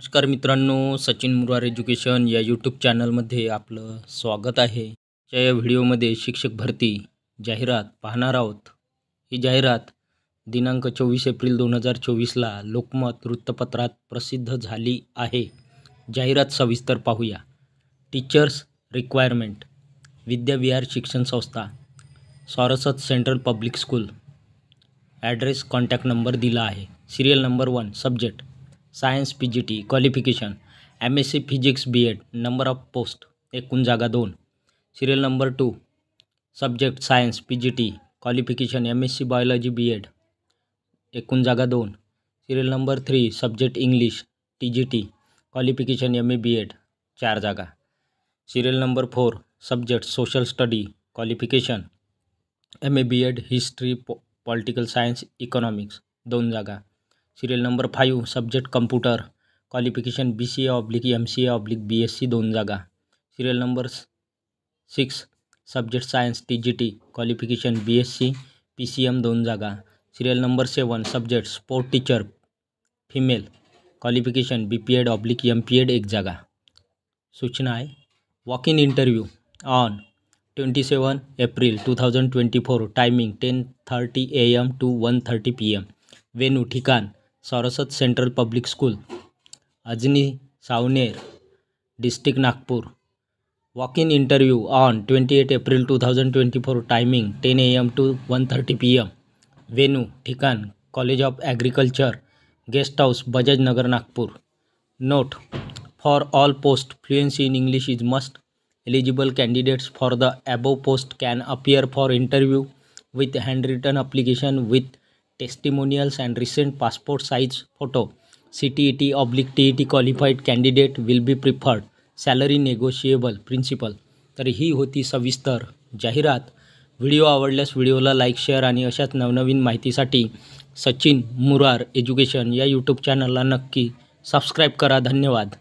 नमस्कार मित्रांनो, सचिन मुरार एज्युकेशन या यूट्यूब चॅनलमध्ये आपलं स्वागत आहे. या व्हिडिओमध्ये शिक्षक भरती जाहिरात पाहणार आहोत. ही जाहिरात दिनांक 24 एप्रिल 2024ला लोकमत वृत्तपत्रात प्रसिद्ध झाली आहे. जाहिरात सविस्तर पाहूया. टीचर्स रिक्वायरमेंट, विद्याविहार शिक्षण संस्था, Saraswat central public school. Address, contact number दिला आहे. Serial number 1, subject science PGT, qualification MSc physics B.Ed, number of post एकूण जागा 2. Serial number 2, subject science PGT, qualification MSc biology B.Ed, एकूण जागा 2. Serial number 3, subject English TGT, qualification MA B.Ed, 4 जागा. Serial number 4, subject social study, qualification MA B.Ed, history political science economics, 2 जागा. Serial number 5, subject computer, qualification BCA/MCA/BSc, 2 जागा. Serial number 6, subject science TGT, qualification BSc PCM, 2 जागा. Serial number 7, subject sport teacher female, qualification BPED/MPED, 1 जागा. सूचना आहे. Walk in interview on 27 April 2024, timing 10:30 AM to 1:30 PM. Venue, ठिकाण Saraswat central public school, Ajni Savner, district Nagpur. Walk in interview on 28 April 2024, timing 10 AM to 1:30 PM. Venue, ठिकाण college of agriculture, guest house, Bajaj Nagar, Nagpur. Note, for all post fluency in English is must. Eligible candidates for the above post can appear for interview with handwritten application with testimonials and recent passport size photo. CTET/TET qualified candidate will be preferred. Salary negotiable. Principal. तर ही होती सविस्तर जाहिरात. Video आवडल्यास व्हिडिओला like, share आणि अशाच नवनवीन माहितीसाठी सचिन मुरार एज्युकेशन या यूट्यूब चॅनलला नक्की सबस्क्राईब करा. धन्यवाद.